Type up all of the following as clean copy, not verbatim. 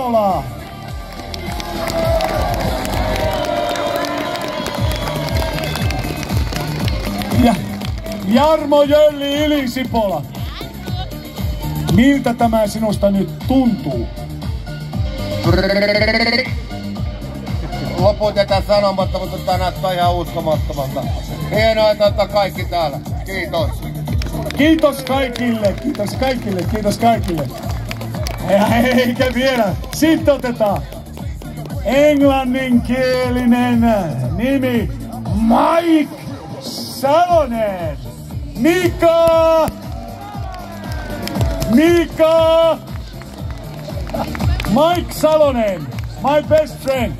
Sipola. Ja Jarmo Jölli Yli-Sipola. Miltä tämä sinusta nyt tuntuu? Loput jätän sanomatta, mutta tää näyttää ihan uskomattomalta. Hienoa, että olette kaikki täällä. Kiitos. Kiitos kaikille, kiitos kaikille, kiitos kaikille. Eikä vielä. Sitten otetaan englanninkielinen nimi Mike Salonen. Mika! Mike Salonen, my best friend.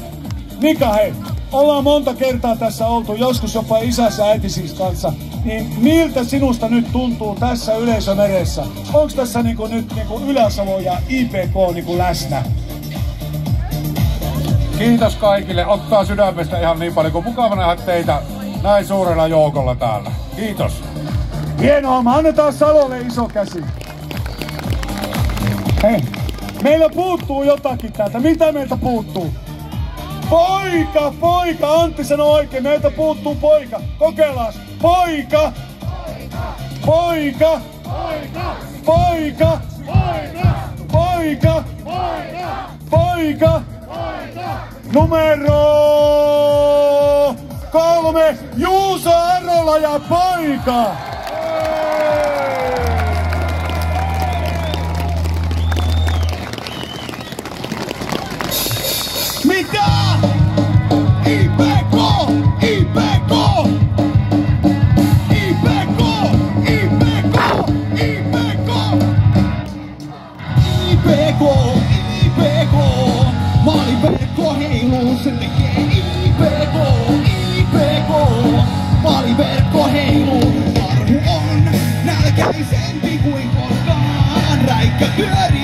Mika, hei, ollaan monta kertaa tässä oltu, joskus jopa isässä ja äitisi kanssa. Niin miltä sinusta nyt tuntuu tässä yleisön edessä? Onko tässä nyt Ylä-Savo ja IPK läsnä? Kiitos kaikille. Ottaa sydämestä ihan niin paljon kuin mukava nähdä teitä näin suurella joukolla täällä. Kiitos. Hienoa, me annetaan Salolle iso käsi. Hei, meillä puuttuu jotakin täältä. Mitä meiltä puuttuu? Poika! Antti sanoi oikein, meiltä puuttuu poika. Kokeillaan. Poika! Numero 3, Juuso Arola ja poika! Mitä? IPK! Maaliverkko heiluu, se tekee IPK. Maaliverkko heiluu, Karhu on nälkäisempi kuin koskaan. Räikkä pyörii.